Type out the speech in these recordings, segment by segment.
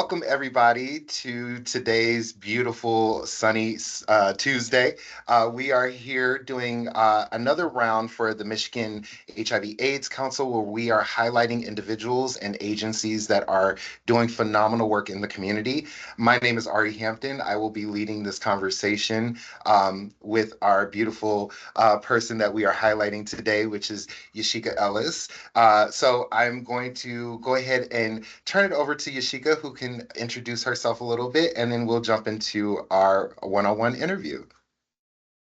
welcome everybody to today's beautiful sunny Tuesday. We are here doing another round for the Michigan HIV/AIDS Council, where we are highlighting individuals and agencies that are doing phenomenal work in the community. My name is Ari Hampton. I will be leading this conversation with our beautiful person that we are highlighting today, which is Yashica Ellis. So I'm going to go ahead and turn it over to Yashica, who can introduce herself a little bit, and then we'll jump into our one-on-one interview.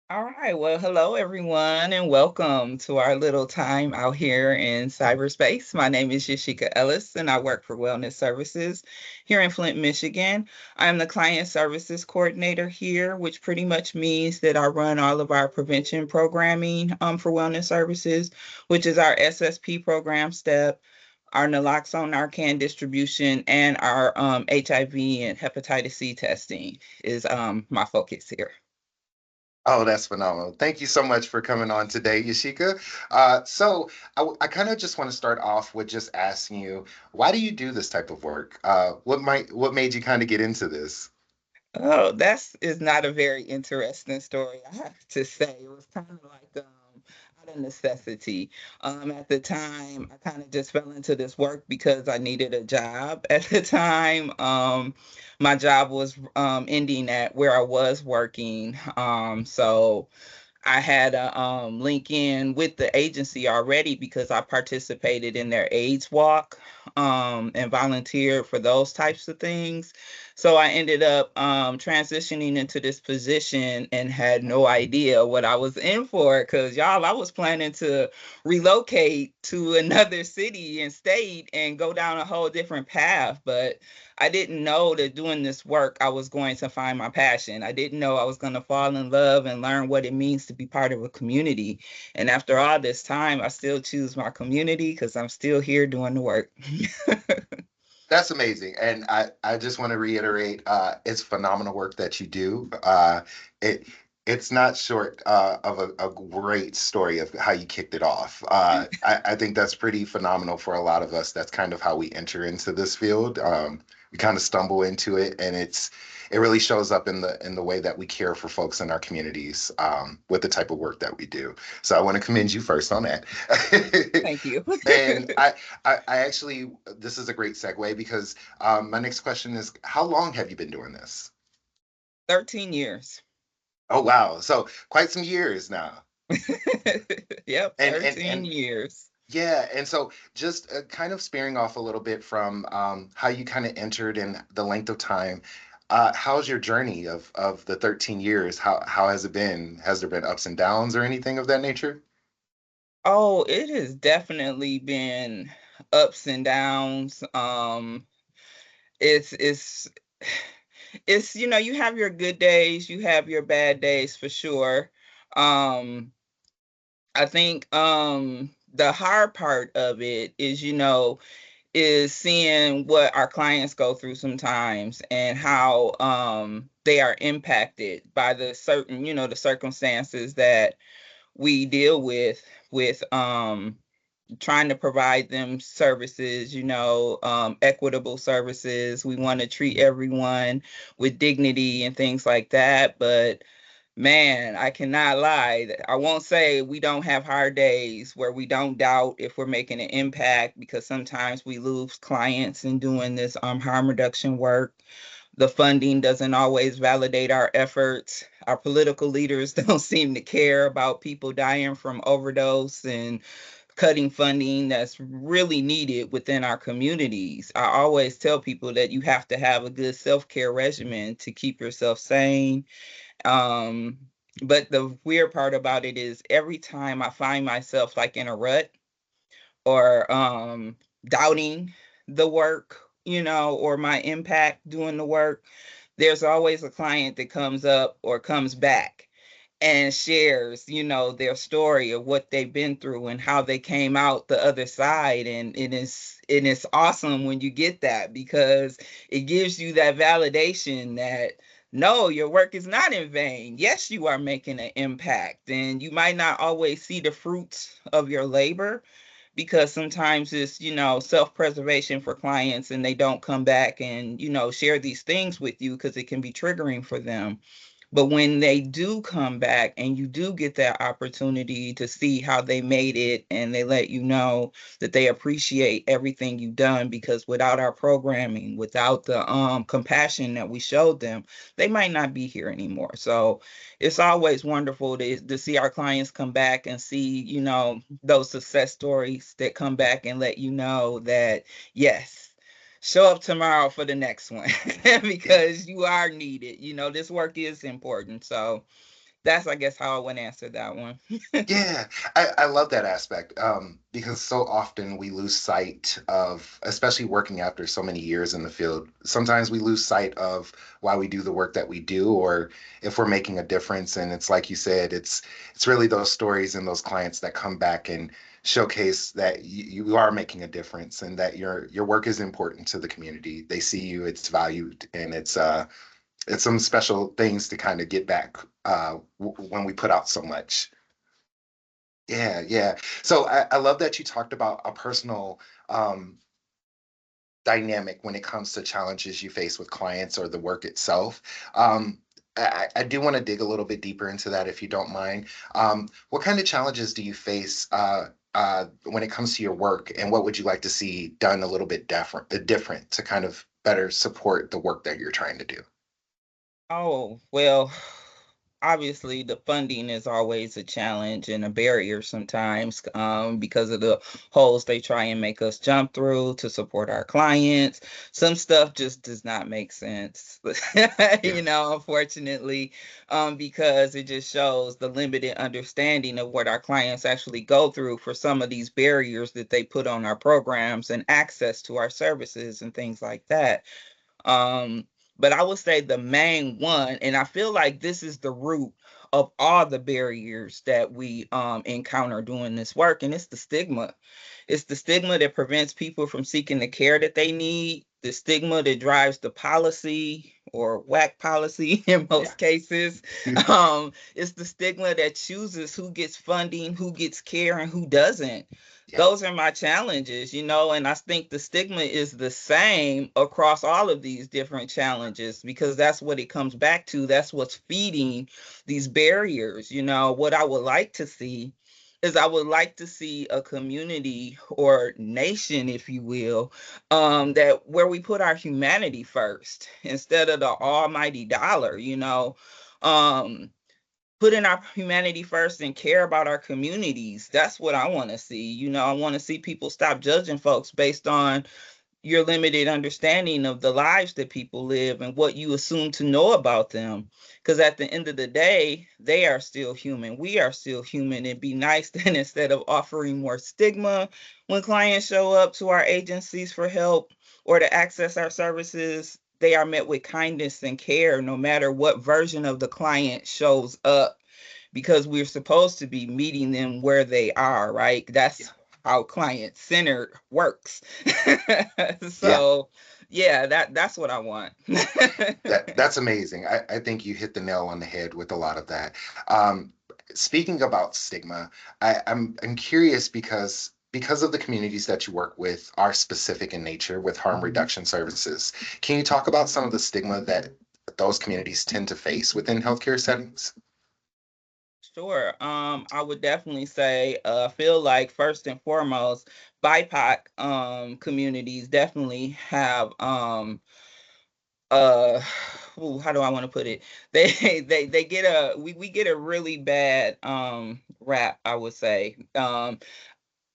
All right. Well, hello, everyone, and welcome to our little time out here in cyberspace. My name is Yashica Ellis, and I work for Wellness Services here in Flint, Michigan. I'm the Client Services Coordinator here, which pretty much means that I run all of our prevention programming for Wellness Services, which is our SSP program step, our naloxone Narcan distribution, and our HIV and hepatitis C testing is my focus here. Oh, that's phenomenal. Thank you so much for coming on today, Yashika. So I kind of just want to start off with just asking you, why do you do this type of work? What made you kind of get into this? Oh, that's is not a very interesting story, I have to say. It was kind of like out of necessity. At the time, I kind of just fell into this work because I needed a job at the time. My job was ending at where I was working. So I had a link in with the agency already because I participated in their AIDS walk and volunteered for those types of things. So I ended up transitioning into this position and had no idea what I was in for because, y'all, I was planning to relocate to another city and state and go down a whole different path. But I didn't know that doing this work, I was going to find my passion. I didn't know I was going to fall in love and learn what it means to be part of a community. And after all this time, I still choose my community because I'm still here doing the work. That's amazing. And I just want to reiterate, it's phenomenal work that you do. It it's not short of a great story of how you kicked it off. I think that's pretty phenomenal for a lot of us. That's kind of how we enter into this field. We kind of stumble into it, and it really shows up in the way that we care for folks in our communities with the type of work that we do. So I want to commend you first on that. Thank you. And I actually, this is a great segue because my next question is, how long have you been doing this? 13 years. Oh, wow. So quite some years now. Yep, And, and, 13 and years. yeah. And so just kind of sparing off a little bit from how you kind of entered and the length of time. How's your journey of the 13 years? How has it been? Has there been ups and downs or anything of that nature? Oh, it has definitely been ups and downs. It's it's you have your good days, you have your bad days for sure. Um I think the hard part of it is is seeing what our clients go through sometimes and how they are impacted by the certain the circumstances that we deal with trying to provide them services, equitable services. We want to treat everyone with dignity and things like that. But man, I cannot lie. I won't say we don't have hard days where we don't doubt if we're making an impact because sometimes we lose clients in doing this harm reduction work. The funding doesn't always validate our efforts. Our political leaders don't seem to care about people dying from overdose and cutting funding that's really needed within our communities. I always tell people that you have to have a good self-care regimen to keep yourself sane. Um, but the weird part about it is every time I find myself like in a rut or doubting the work, or my impact doing the work, there's always a client that comes up or comes back and shares, their story of what they've been through and how they came out the other side. And it's awesome when you get that because it gives you that validation that no, your work is not in vain. Yes, you are making an impact, and you might not always see the fruits of your labor because sometimes it's, self-preservation for clients and they don't come back and, share these things with you because it can be triggering for them. But when they do come back and you do get that opportunity to see how they made it and they let you know that they appreciate everything you've done, because without our programming, without the compassion that we showed them, they might not be here anymore. So it's always wonderful to see our clients come back and see, those success stories that come back and let you know that, yes, show up tomorrow for the next one Yeah. because you are needed. This work is important. So that's, I guess, how I would answer that one. Yeah, I love that aspect because so often we lose sight of, especially working after so many years in the field, sometimes we lose sight of why we do the work that we do, or if we're making a difference. And it's like you said, it's really those stories and those clients that come back and showcase that you are making a difference and that your work is important to the community. They see you, it's valued, and it's some special things to kind of get back when we put out so much. Yeah, yeah. So I love that you talked about a personal um, dynamic when it comes to challenges you face with clients or the work itself. I do want to dig a little bit deeper into that if you don't mind. What kind of challenges do you face when it comes to your work, and what would you like to see done a little bit different to kind of better support the work that you're trying to do? Oh, well, obviously the funding is always a challenge and a barrier sometimes, because of the holes they try and make us jump through to support our clients. Some stuff just does not make sense, Yeah, unfortunately, because it just shows the limited understanding of what our clients actually go through for some of these barriers that they put on our programs and access to our services and things like that. Um, but I would say the main one, and I feel like this is the root of all the barriers that we encounter doing this work, and it's the stigma. It's the stigma that prevents people from seeking the care that they need, the stigma that drives the policy or whack policy in yeah, most cases. It's the stigma that chooses who gets funding, who gets care, and who doesn't. yeah, Those are my challenges, and I think the stigma is the same across all of these different challenges because that's what it comes back to. That's what's feeding these barriers. What I would like to see is I would like to see a community or nation, if you will, that where we put our humanity first instead of the almighty dollar, um, putting our humanity first and care about our communities. That's what I want to see. I want to see people stop judging folks based on your limited understanding of the lives that people live and what you assume to know about them. Because at the end of the day, they are still human. We are still human. It'd be nice then instead of offering more stigma when clients show up to our agencies for help or to access our services, they are met with kindness and care no matter what version of the client shows up, because we're supposed to be meeting them where they are, right? yeah, That's how client centered works. yeah. So yeah, that's what I want. That's amazing. I think you hit the nail on the head with a lot of that. Um, Speaking about stigma, I'm curious because of the communities that you work with are specific in nature with harm Mhm. reduction services. Can you talk about some of the stigma that those communities tend to face within healthcare settings? Sure. I would definitely say, feel like first and foremost, BIPOC communities definitely have uh how do I want to put it? They get we get a really bad rap, I would say.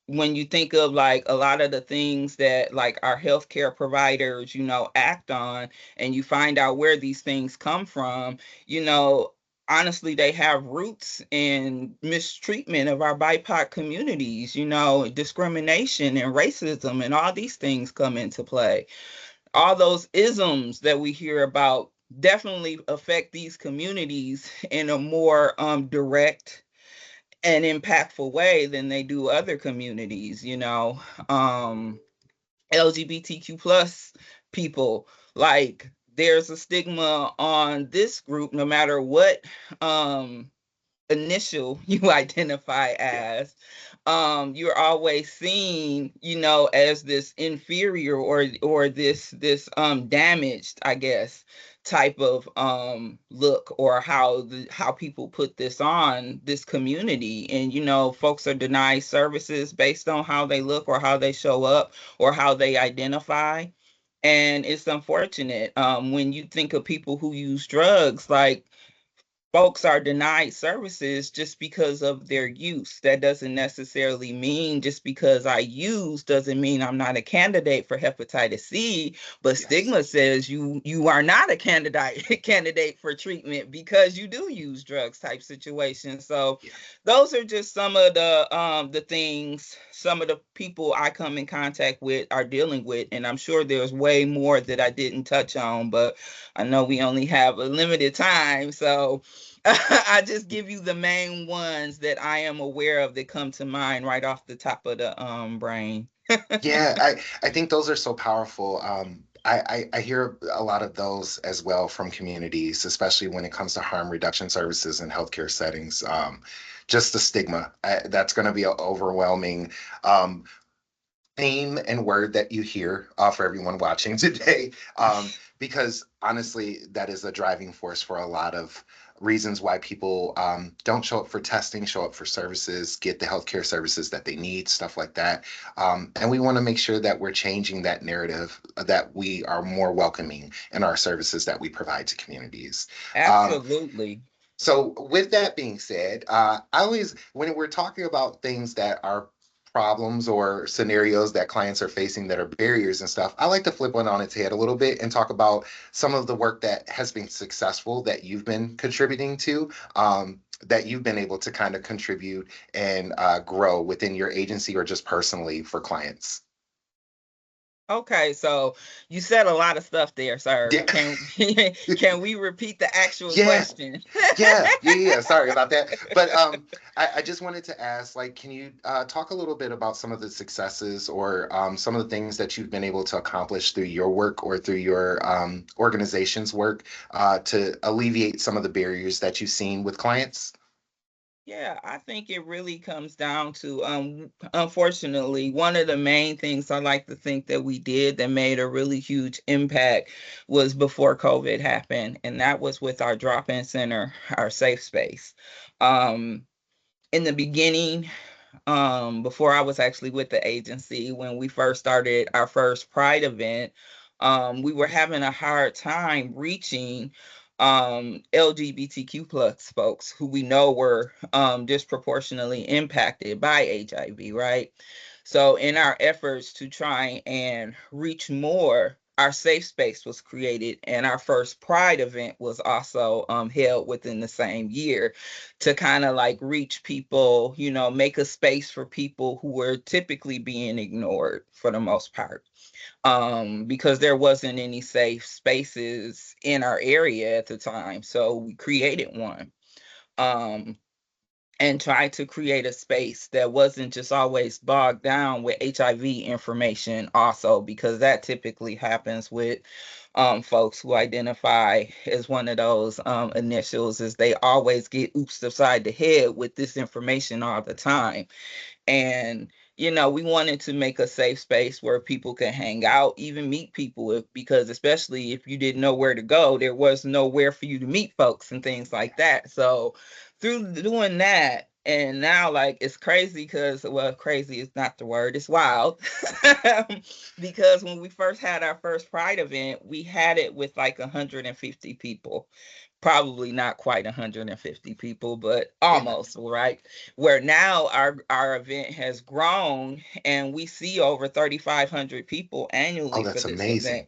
When you think of like a lot of the things that like our healthcare providers, act on, and you find out where these things come from, you know, honestly, they have roots in mistreatment of our BIPOC communities, discrimination and racism, and all these things come into play. All those isms that we hear about definitely affect these communities in a more direct and impactful way than they do other communities. um LGBTQ plus people, like there's a stigma on this group no matter what um initial you identify Yeah, as. you're always seen, as this inferior or this damaged, I guess, type of look, or how people put this on this community. And folks are denied services based on how they look or how they show up or how they identify. And it's unfortunate when you think of people who use drugs, like, folks are denied services just because of their use. That doesn't necessarily mean just because I use doesn't mean I'm not a candidate for hepatitis C, but Yes. stigma says you are not a candidate for treatment because you do use drugs type situation. So Yeah. those are just some of the things some of the people I come in contact with are dealing with, and I'm sure there's way more that I didn't touch on, but I know we only have a limited time, so I just give you the main ones that I am aware of that come to mind right off the top of the brain. Yeah, I think those are so powerful. I hear a lot of those as well from communities, especially when it comes to harm reduction services in healthcare settings. Just the stigma, that's going to be an overwhelming um, theme and word that you hear for everyone watching today. Because honestly, that is a driving force for a lot of reasons why people don't show up for testing, show up for services, get the healthcare services that they need, stuff like that. And we want to make sure that we're changing that narrative, that we are more welcoming in our services that we provide to communities. Um, Absolutely. so, with that being said, I always, when we're talking about things that are problems or scenarios that clients are facing that are barriers and stuff, I like to flip one on its head a little bit and talk about some of the work that has been successful that you've been contributing to. That you've been able to kind of contribute and grow within your agency or just personally for clients. Okay, so you said a lot of stuff there, sir. Yeah, Can we repeat the actual yeah, question? yeah. Sorry about that. But I just wanted to ask, like, can you talk a little bit about some of the successes or some of the things that you've been able to accomplish through your work or through your organization's work to alleviate some of the barriers that you've seen with clients? Yeah, I think it really comes down to, unfortunately, one of the main things I like to think that we did that made a really huge impact was before COVID happened, and that was with our drop-in center, our safe space. Um, in the beginning, before I was actually with the agency, when we first started our first Pride event, we were having a hard time reaching LGBTQ plus folks who we know were disproportionately impacted by HIV, right? So, in our efforts to try and reach more, our safe space was created, and our first Pride event was also held within the same year to kind of like reach people, make a space for people who were typically being ignored for the most part, because there wasn't any safe spaces in our area at the time. So we created one. Um, and try to create a space that wasn't just always bogged down with HIV information also, because that typically happens with folks who identify as one of those initials, is they always get oops upside the head with this information all the time. And we wanted to make a safe space where people could hang out, even meet people, because especially if you didn't know where to go, there was nowhere for you to meet folks and things like that. So through doing that, and now, like, it's crazy because, well, crazy is not the word, it's wild. Because when we first had our first Pride event, we had it with like 150 people, probably not quite 150 people, but Yeah. almost, right? Where now our event has grown and we see over 3,500 people Oh, annually for that's this event. amazing.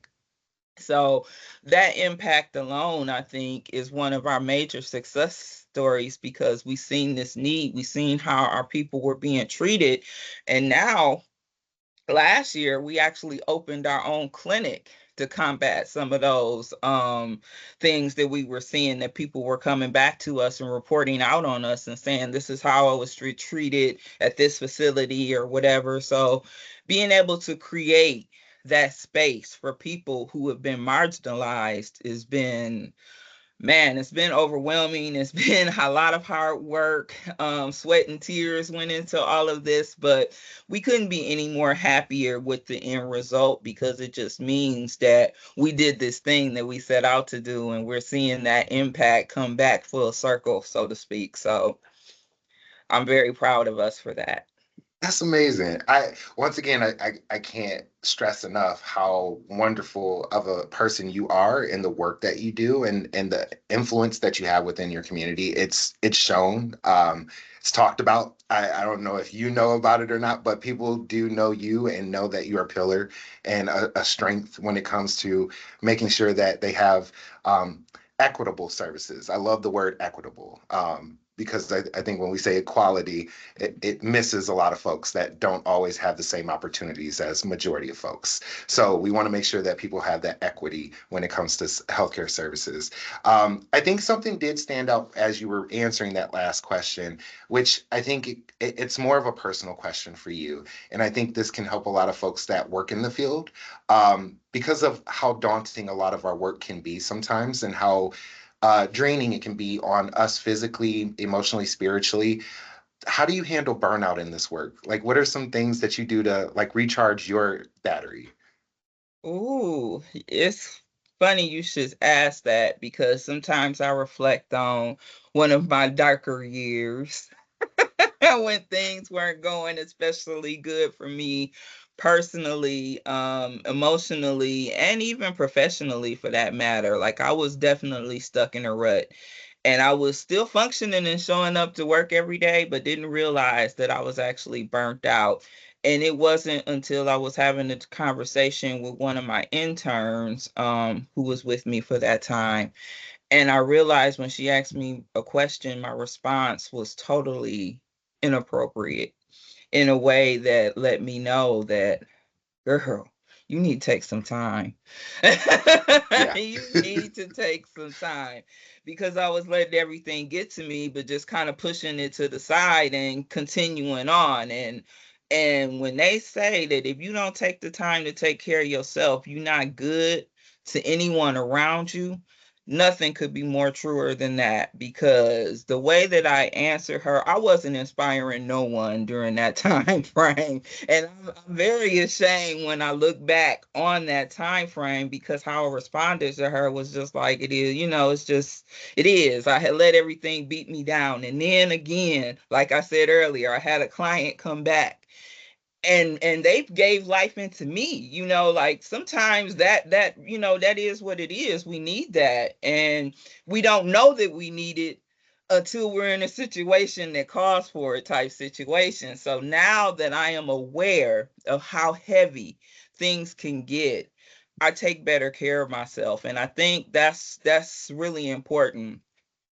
So that impact alone, I think, is one of our major success stories, because we've seen this need, we've seen how our people were being treated, and now last year we actually opened our own clinic to combat some of those things that we were seeing, that people were coming back to us and reporting out on us and saying this is how I was treated at this facility or whatever. So being able to create that space for people who have been marginalized has been Man, it's been overwhelming. It's been a lot of hard work. Sweat and tears went into all of this, but we couldn't be any more happier with the end result, because it just means that we did this thing that we set out to do, and we're seeing that impact come back full circle, so to speak. So I'm very proud of us for that. That's amazing. I can't stress enough how wonderful of a person you are in the work that you do, and the influence that you have within your community. It's shown. It's talked about. I don't know if you know about it or not, but people do know you and know that you're a pillar and a strength when it comes to making sure that they have equitable services. I love the word equitable, because I think when we say equality, it misses a lot of folks that don't always have the same opportunities as majority of folks. So we want to make sure that people have that equity when it comes to healthcare services. I think something did stand out as you were answering that last question, which I think it's more of a personal question for you. And I think this can help a lot of folks that work in the field, because of how daunting a lot of our work can be sometimes, and how draining it can be on us physically, emotionally, spiritually. How do you handle burnout in this work? Like, what are some things that you do to like recharge your battery? Ooh, it's funny you should ask that, because sometimes I reflect on one of my darker years when things weren't going especially good for me personally, emotionally, and even professionally for that matter. Like, I was definitely stuck in a rut, and I was still functioning and showing up to work every day, but didn't realize that I was actually burnt out. And it wasn't until I was having a conversation with one of my interns, who was with me for that time, and I realized when she asked me a question, my response was totally inappropriate in a way that let me know that, girl, you need to take some time. Yeah. You need to take some time, because I was letting everything get to me, but just kind of pushing it to the side and continuing on. And when they say that if you don't take the time to take care of yourself, you're not good to anyone around you, nothing could be more truer than that, because the way that I answered her, I wasn't inspiring no one during that time frame. And I'm very ashamed when I look back on that time frame, because how I responded to her was just like, it is, it's just, it is. I had let everything beat me down. And then again, like I said earlier, I had a client come back, and they gave life into me. Like, sometimes that is what it is. We need that, and we don't know that we need it until we're in a situation that calls for it, type situation. So now that I am aware of how heavy things can get, I take better care of myself, and I think that's really important,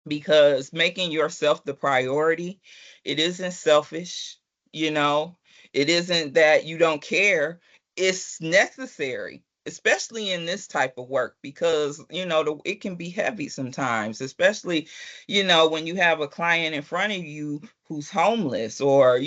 because making yourself the priority, it isn't selfish, you know. It isn't that you don't care. It's necessary, especially in this type of work, because it can be heavy sometimes, especially when you have a client in front of you who's homeless, or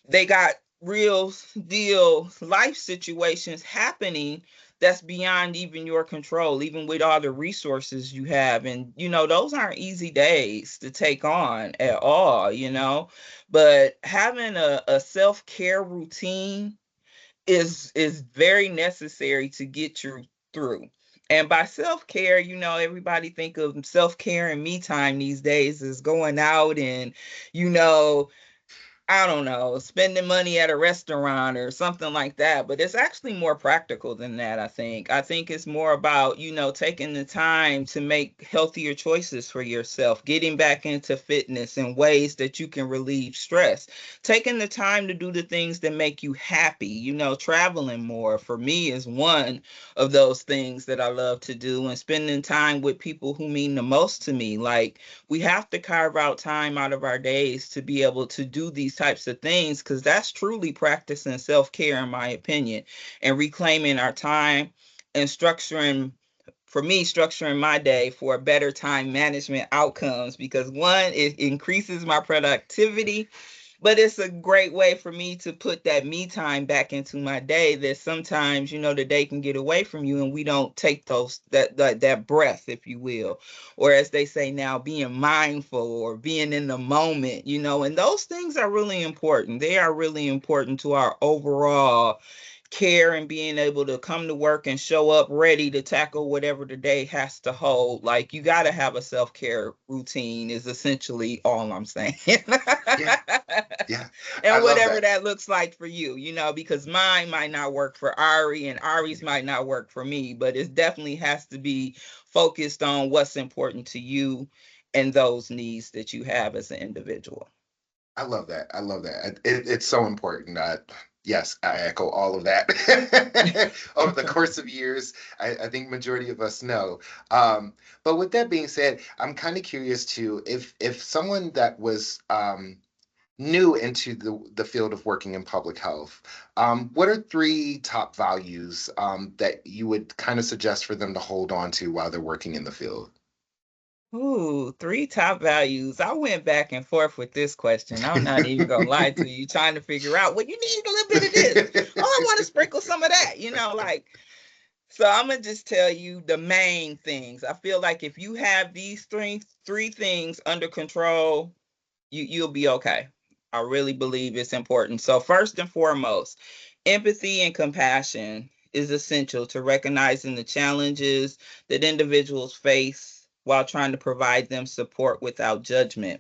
they got real deal life situations happening that's beyond even your control, even with all the resources you have. And, those aren't easy days to take on at all. But having a self-care routine is very necessary to get you through. And by self-care, everybody think of self-care and me time these days is going out and, you know, I don't know, spending money at a restaurant or something like that. But it's actually more practical than that, I think. I think it's more about, taking the time to make healthier choices for yourself, getting back into fitness in ways that you can relieve stress, taking the time to do the things that make you happy. Traveling more for me is one of those things that I love to do, and spending time with people who mean the most to me. Like, we have to carve out time out of our days to be able to do these types of things, because that's truly practicing self-care, in my opinion, and reclaiming our time and structuring, for me, structuring my day for better time management outcomes, because one, it increases my productivity, But it's a great way for me to put that me time back into my day, that sometimes, the day can get away from you and we don't take that breath, if you will, or as they say now, being mindful or being in the moment, and those things are really important. They are really important to our overall care and being able to come to work and show up ready to tackle whatever the day has to hold. Like, you got to have a self-care routine is essentially all I'm saying. Yeah, yeah. I And love whatever that. that looks like for you, because mine might not work for Ari and Ari's might not work for me, but it definitely has to be focused on what's important to you and those needs that you have as an individual. I love that. I love that. It's so important. Yes, I echo all of that. Over the course of years, I think majority of us know. But with that being said, I'm kind of curious too, if someone that was new into the field of working in public health, what are three top values that you would kind of suggest for them to hold on to while they're working in the field? Ooh, three top values. I went back and forth with this question. I'm not even gonna lie to you, trying to figure out, well, you need a little bit of this. Oh, I want to sprinkle some of that, like. So I'm gonna just tell you the main things. I feel like if you have these three things under control, you'll be okay. I really believe it's important. So first and foremost, empathy and compassion is essential to recognizing the challenges that individuals face while trying to provide them support without judgment.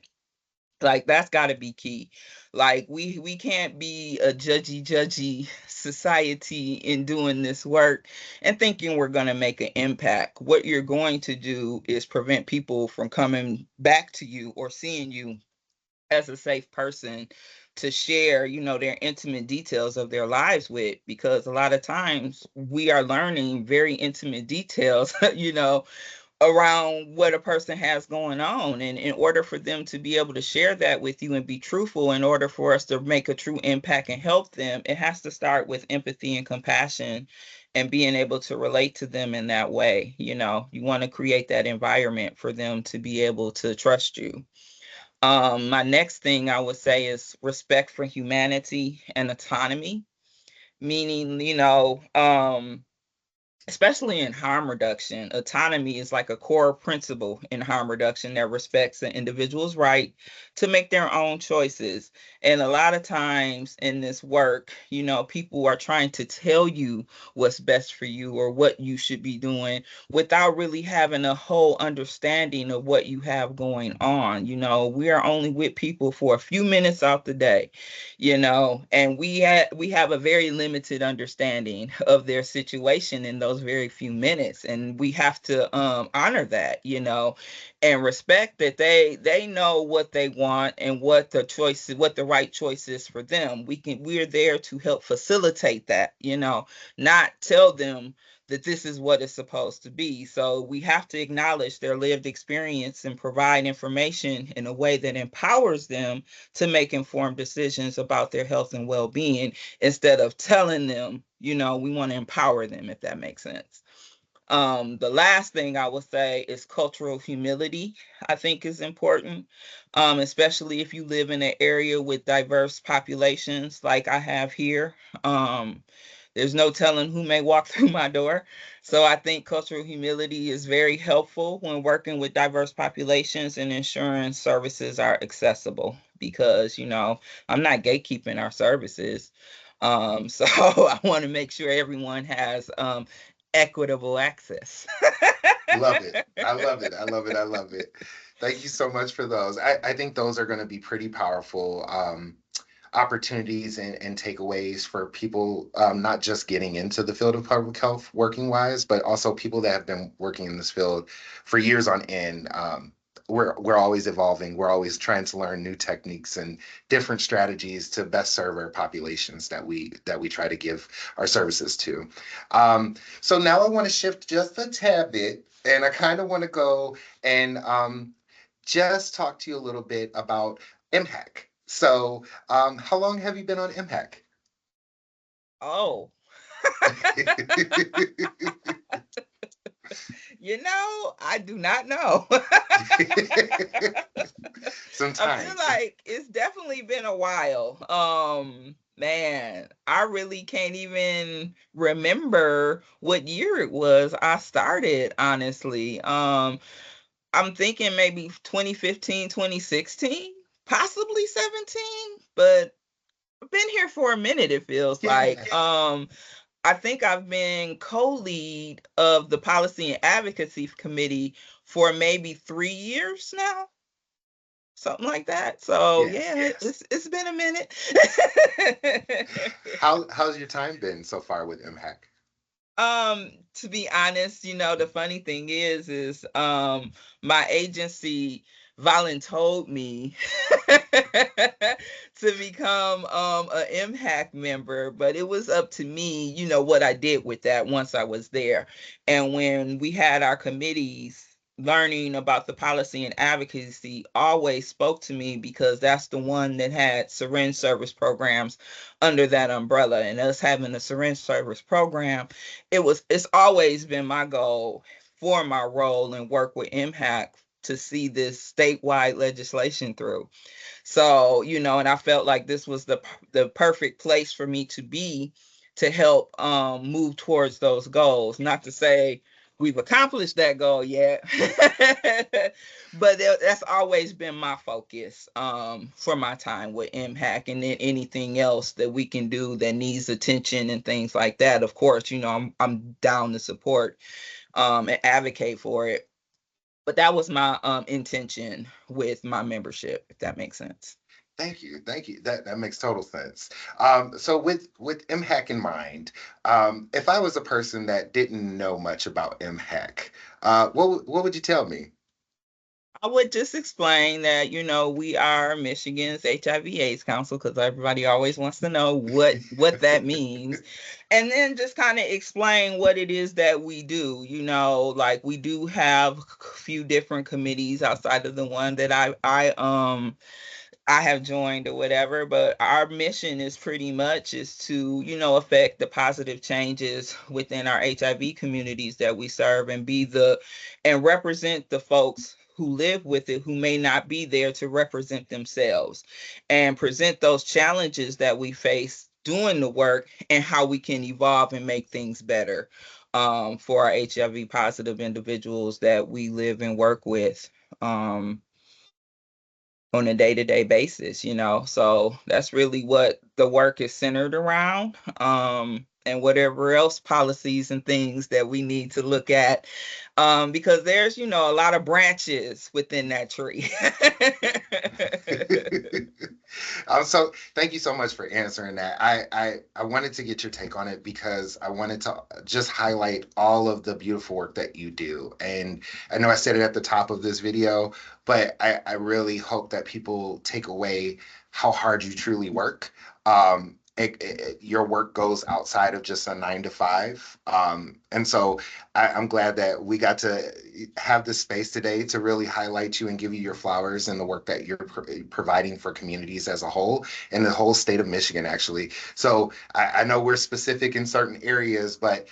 Like, that's got to be key. Like, we can't be a judgy society in doing this work and thinking we're going to make an impact. What you're going to do is prevent people from coming back to you or seeing you as a safe person to share, their intimate details of their lives with, because a lot of times we are learning very intimate details, around what a person has going on. And in order for them to be able to share that with you and be truthful, in order for us to make a true impact and help them, it has to start with empathy and compassion and being able to relate to them in that way. You want to create that environment for them to be able to trust you. My next thing I would say is respect for humanity and autonomy, meaning, especially in harm reduction, autonomy is like a core principle in harm reduction that respects an individual's right to make their own choices. And a lot of times in this work, people are trying to tell you what's best for you or what you should be doing without really having a whole understanding of what you have going on. We are only with people for a few minutes out the day, and we have a very limited understanding of their situation in those very few minutes, and we have to honor that, and respect that they know what they want and what the right choice is for them. We're there to help facilitate that, not tell them that this is what it's supposed to be. So we have to acknowledge their lived experience and provide information in a way that empowers them to make informed decisions about their health and well-being, instead of telling them, we want to empower them, if that makes sense. The last thing I would say is cultural humility, I think is important, especially if you live in an area with diverse populations like I have here. There's no telling who may walk through my door. So I think cultural humility is very helpful when working with diverse populations and ensuring services are accessible, because, I'm not gatekeeping our services. So I want to make sure everyone has equitable access. Love it. I love it. I love it. I love it. Thank you so much for those. I think those are going to be pretty powerful opportunities and takeaways for people, not just getting into the field of public health working wise, but also people that have been working in this field for years on end. We're always evolving. We're always trying to learn new techniques and different strategies to best serve our populations that we try to give our services to. So now I want to shift just a tad bit, and I kind of want to go and just talk to you a little bit about MHAC. So, how long have you been on MHAC? Oh. I do not know. I feel Sometimes. like it's definitely been a while. Man, I really can't even remember what year it was I started, honestly. I'm thinking maybe 2015, 2016, possibly 17, but I've been here for a minute, it feels like. Yeah. I think I've been co-lead of the policy and advocacy committee for maybe 3 years now, something like that. So Yes, yeah, yes. it's been a minute. How's your time been so far with MHAC? To be honest, the funny thing is my agency voluntold me to become a MHAC member, but it was up to me, what I did with that once I was there. And when we had our committees, learning about the policy and advocacy always spoke to me because that's the one that had syringe service programs under that umbrella, and us having a syringe service program, it's always been my goal for my role and work with MHAC to see this statewide legislation through. So, and I felt like this was the perfect place for me to be to help move towards those goals. Not to say we've accomplished that goal yet, but that's always been my focus for my time with MHAC, and then anything else that we can do that needs attention and things like that. Of course, I'm down to support and advocate for it. But that was my intention with my membership, if that makes sense. Thank you, thank you. That makes total sense. So with MHAC in mind, if I was a person that didn't know much about MHAC, what would you tell me? I would just explain that, we are Michigan's HIV/AIDS Council, because everybody always wants to know what that means. And then just kind of explain what it is that we do. Like, we do have a few different committees outside of the one that I have joined or whatever, but our mission is pretty much is to, affect the positive changes within our HIV communities that we serve, and and represent the folks who live with it, who may not be there to represent themselves, and present those challenges that we face doing the work and how we can evolve and make things better for our HIV positive individuals that we live and work with. On a day-to-day basis. So that's really what the work is centered around. And whatever else policies and things that we need to look at, because there's a lot of branches within that tree. So thank you so much for answering that. I wanted to get your take on it because I wanted to just highlight all of the beautiful work that you do. And I know I said it at the top of this video, but I really hope that people take away how hard you truly work. Your work goes outside of just a 9 to 5. And so I'm glad that we got to have this space today to really highlight you and give you your flowers and the work that you're providing for communities as a whole and the whole state of Michigan, actually. So I know we're specific in certain areas, but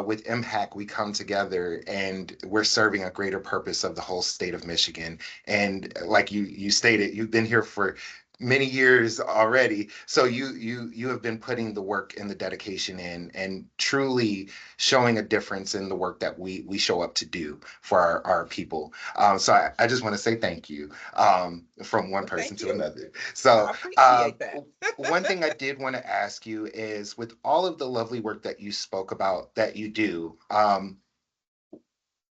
with MHAC, we come together and we're serving a greater purpose of the whole state of Michigan. And like you stated, you've been here for many years already, so you have been putting the work and the dedication in and truly showing a difference in the work that we show up to do for our people. So I just want to say thank you, from one Well, person thank to you. another. So I appreciate that. one thing I did want to ask you is, with all of the lovely work that you spoke about that you do,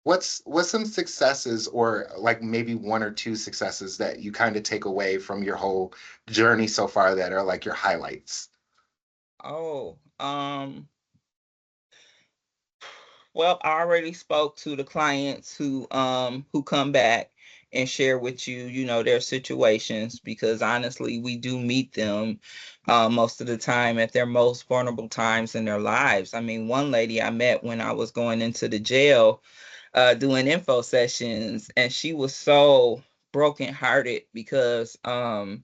what's some successes, or like maybe one or two successes that you kind of take away from your whole journey so far that are like your highlights? Oh, well, I already spoke to the clients who come back and share with you, their situations, because honestly, we do meet them most of the time at their most vulnerable times in their lives. I mean, one lady I met when I was going into the jail doing info sessions, and she was so brokenhearted because all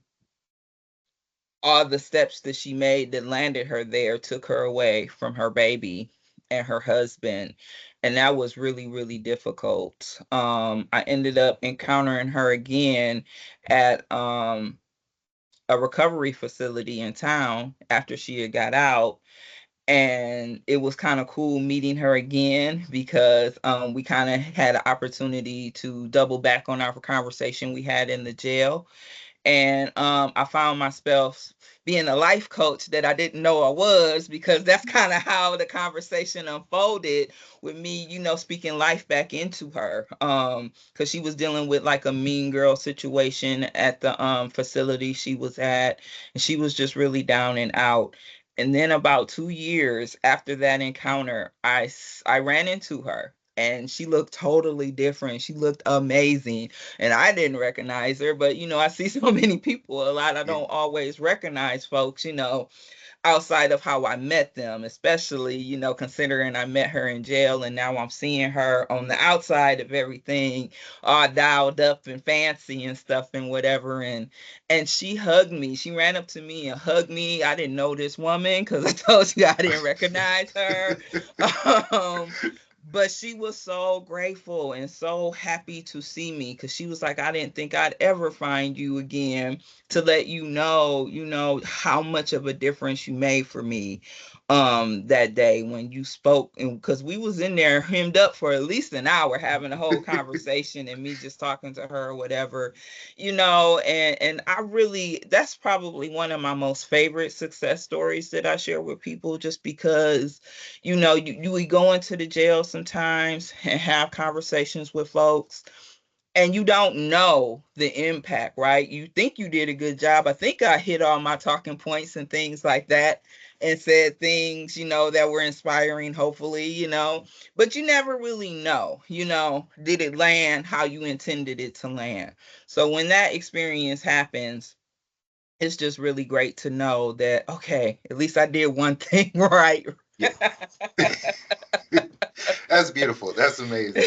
the steps that she made that landed her there took her away from her baby and her husband. And that was really, really difficult. I ended up encountering her again at a recovery facility in town after she had got out. And it was kind of cool meeting her again because we kind of had an opportunity to double back on our conversation we had in the jail. And I found myself being a life coach that I didn't know I was, because that's kind of how the conversation unfolded with me, speaking life back into her. Because she was dealing with like a mean girl situation at the facility she was at, and she was just really down and out. And then about 2 years after that encounter, I ran into her, and she looked totally different. She looked amazing, and I didn't recognize her. But I see so many people a lot. I Yeah. don't always recognize folks, outside of how I met them, especially, considering I met her in jail, and now I'm seeing her on the outside of everything, all dialed up and fancy and stuff and whatever. And she hugged me. She ran up to me and hugged me. I didn't know this woman because I told you I didn't recognize her. um, but she was so grateful and so happy to see me, because she was like, I didn't think I'd ever find you again to let you know how much of a difference you made for me that day when you spoke. And because we was in there hemmed up for at least an hour having a whole conversation, and me just talking to her or whatever, and I really, that's probably one of my most favorite success stories that I share with people, just because we go into the jail sometimes and have conversations with folks, and you don't know the impact, right? You think you did a good job. I think I hit all my talking points and things like that, and said things, that were inspiring, hopefully, but you never really know, did it land how you intended it to land? So when that experience happens, it's just really great to know that, okay, at least I did one thing right. Yeah. That's beautiful. That's amazing.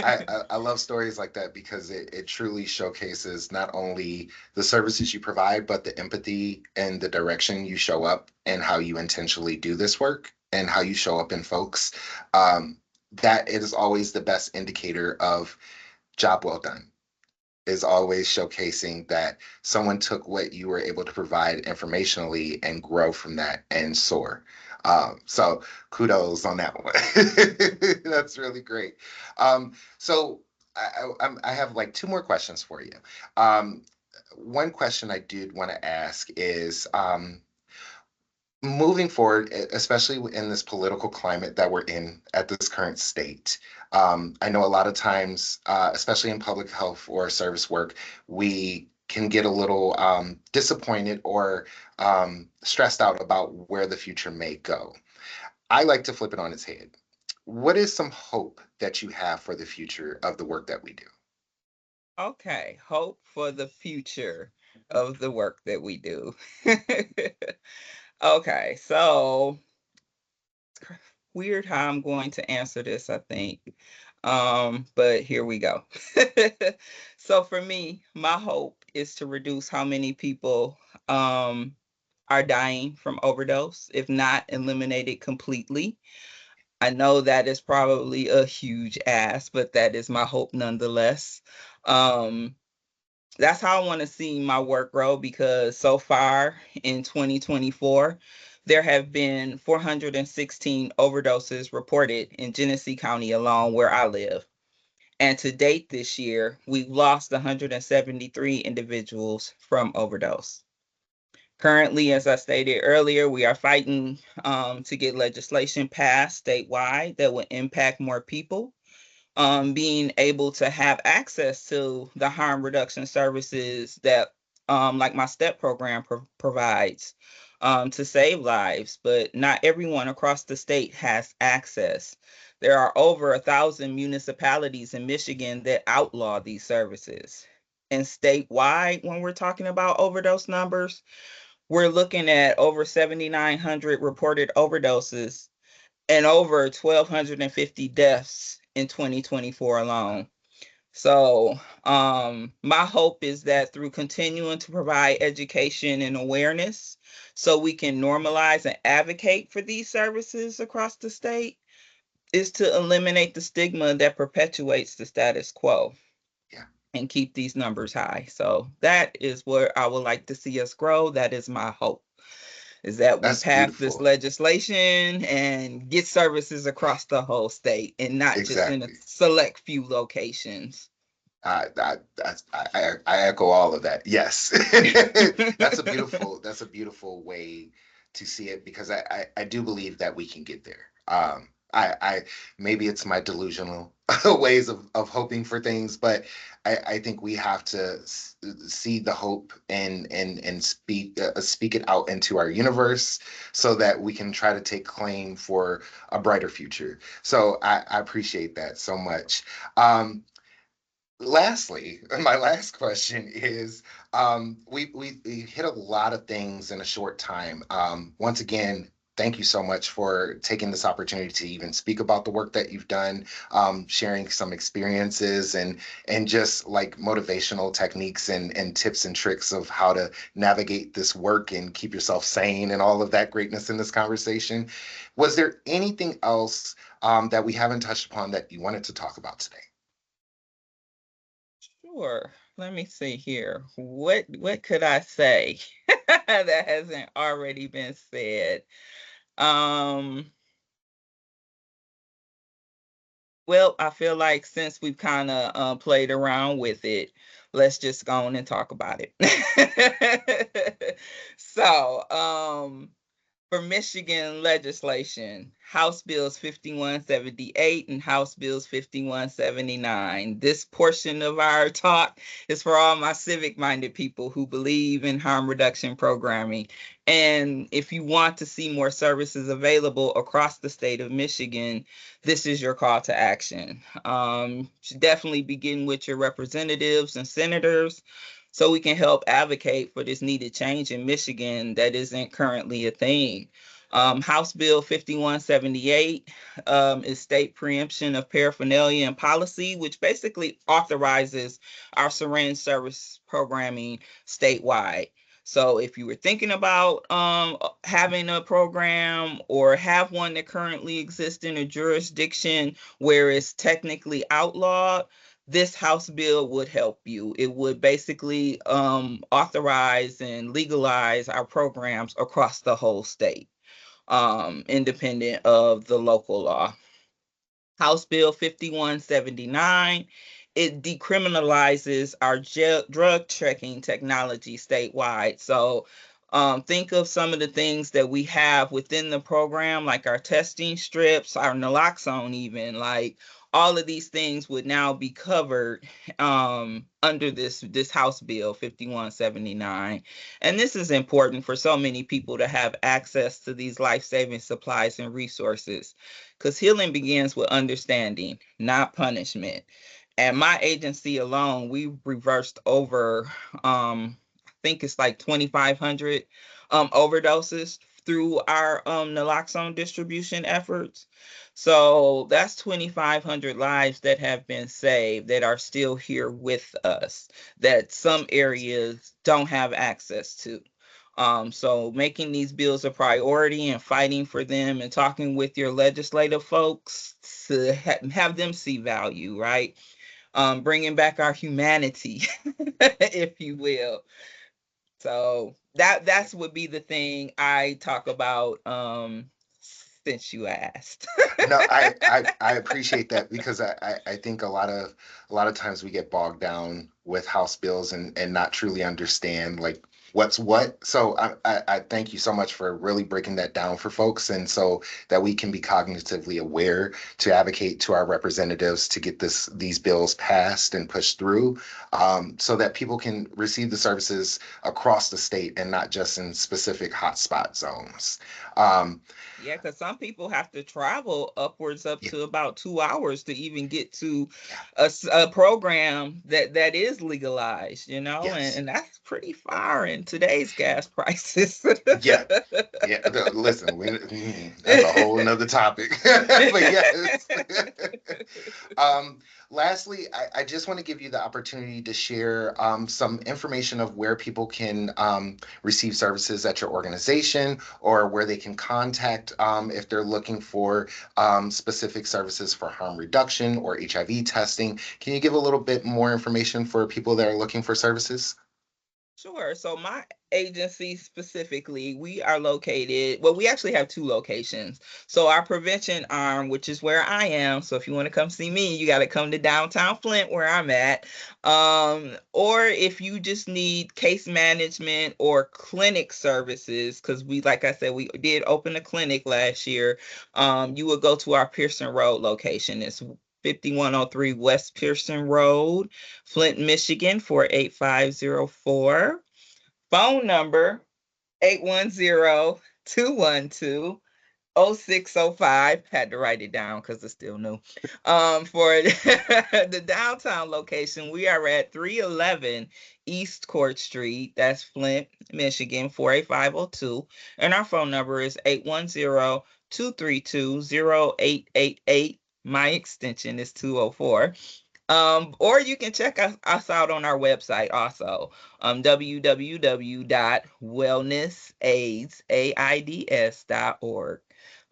I love stories like that because it truly showcases not only the services you provide, but the empathy and the direction you show up and how you intentionally do this work and how you show up in folks. That is always the best indicator of job well done, is always showcasing that someone took what you were able to provide informationally and grow from that and soar. So kudos on that one. That's really great. So I have like two more questions for you. Um, One question I did want to ask is, moving forward, especially in this political climate that we're in at this current state, I know a lot of times, especially in public health or service work, we can get a little disappointed or stressed out about where the future may go. I like to flip it on its head. What is some hope that you have for the future of the work that we do? Okay, hope for the future of the work that we do. Okay, so weird how I'm going to answer this, I think. But here we go. So for me, my hope is to reduce how many people are dying from overdose, if not eliminated completely. I know that is probably a huge ask, but that is my hope nonetheless. Um, that's how I want to see my work grow, because so far in 2024, there have been 416 overdoses reported in Genesee County alone, where I live. And to date this year, we've lost 173 individuals from overdose. Currently, as I stated earlier, we are fighting to get legislation passed statewide that will impact more people being able to have access to the harm reduction services that, like my STEP program provides, to save lives. But not everyone across the state has access. There are over 1,000 municipalities in Michigan that outlaw these services. And statewide, when we're talking about overdose numbers, we're looking at over 7,900 reported overdoses and over 1,250 deaths in 2024 alone. So, my hope is that through continuing to provide education and awareness, so we can normalize and advocate for these services across the state, is to eliminate the stigma that perpetuates the status quo Yeah, and keep these numbers high. So that is where I would like to see us grow. That is my hope, is that we that's pass this beautiful. legislation and get services across the whole state and not just in a Exactly. select few locations. I echo all of that. Yes, that's a beautiful way to see it because I do believe that we can get there. I maybe it's my delusional ways of hoping for things, but I think we have to see the hope and speak it out into our universe so that we can try to take claim for a brighter future. So I appreciate that so much. Lastly, my last question is we hit a lot of things in a short time. Once again, thank you so much for taking this opportunity to even speak about the work that you've done, sharing some experiences and just like motivational techniques and tips and tricks of how to navigate this work and keep yourself sane and all of that greatness in this conversation. Was there anything else that we haven't touched upon that you wanted to talk about today? Sure. Let me see here. What could I say that hasn't already been said? Um, well, I feel like since we've kind of played around with it, let's just go on and talk about it. So, for Michigan legislation, House Bills 5178 and House Bills 5179. This portion of our talk is for all my civic minded people who believe in harm reduction programming. And if you want to see more services available across the state of Michigan, this is your call to action. Should definitely begin with your representatives and senators so we can help advocate for this needed change in Michigan that isn't currently a thing. House Bill 5178 is state preemption of paraphernalia and policy, which basically authorizes our syringe service programming statewide. So if you were thinking about having a program or have one that currently exists in a jurisdiction where it's technically outlawed, this House bill would help you. It would basically authorize and legalize our programs across the whole state, independent of the local law. House Bill 5179. It decriminalizes our drug checking technology statewide. So think of some of the things that we have within the program, like our testing strips, our naloxone, even like all of these things would now be covered under this House Bill 5179. And this is important for so many people to have access to these life-saving supplies and resources because healing begins with understanding, not punishment. At my agency alone, we reversed over, I think it's like 2,500 overdoses through our naloxone distribution efforts. So that's 2,500 lives that have been saved that are still here with us, that some areas don't have access to. So making these bills a priority and fighting for them and talking with your legislative folks to have them see value, right? Bringing back our humanity, if you will. So that's would be the thing I talk about since you asked. No, I appreciate that because I think a lot of times we get bogged down with house bills and not truly understand like what's what. So I thank you so much for really breaking that down for folks and so that we can be cognitively aware to advocate to our representatives to get these bills passed and pushed through so that people can receive the services across the state and not just in specific hotspot zones. Um, Yeah, because some people have to travel upwards up yeah, to about 2 hours to even get to yeah, a program that is legalized, and, yes. and that's pretty far. And today's gas prices. Yeah, yeah. Listen, that's a whole nother topic. But yes. um, Lastly, I just want to give you the opportunity to share some information of where people can receive services at your organization, or where they can contact if they're looking for specific services for harm reduction or HIV testing. Can you give a little bit more information for people that are looking for services? Sure. So my agency specifically, we are located, well, we actually have two locations. So our prevention arm, which is where I am. So if you want to come see me, you got to come to Downtown Flint where I'm at. Or if you just need case management or clinic services, because we, like I said, we did open a clinic last year. You would go to our Pearson Road location. It's 5103 West Pearson Road, Flint, Michigan 48504. Phone number 810-212-0605. Had to write it down because it's still new. For the downtown location, we are at 311 East Court Street. That's Flint, Michigan 48502. And our phone number is 810-232-0888. My extension is 204. Or you can check us out on our website also, www.wellnessaids.org.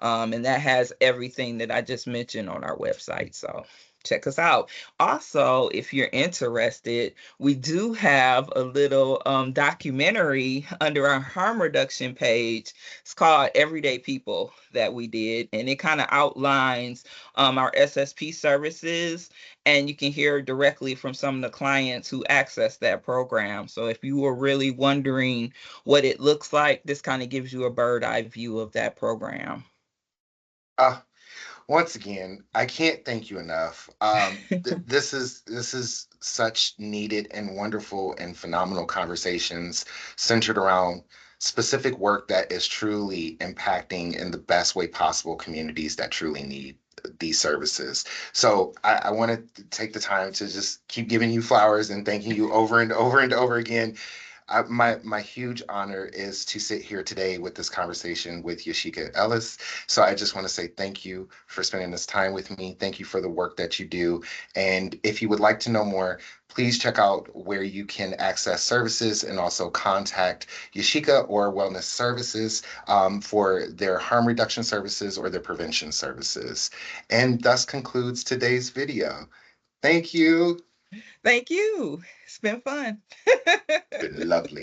And that has everything that I just mentioned on our website. So check us out. Also, if you're interested, we do have a little documentary under our harm reduction page. It's called Everyday People that we did, and it kind of outlines our SSP services, and you can hear directly from some of the clients who access that program. So if you were really wondering what it looks like, this kind of gives you a bird eye view of that program. Uh, Once again, I can't thank you enough. This is such needed and wonderful and phenomenal conversations centered around specific work that is truly impacting in the best way possible communities that truly need these services. So I want to take the time to just keep giving you flowers and thanking you over and over and over again. My huge honor is to sit here today with this conversation with Yashica Ellis. So I just want to say thank you for spending this time with me. Thank you for the work that you do. And if you would like to know more, please check out where you can access services and also contact Yashica or Wellness Services for their harm reduction services or their prevention services. And thus concludes today's video. Thank you. Thank you. It's been fun. Been lovely.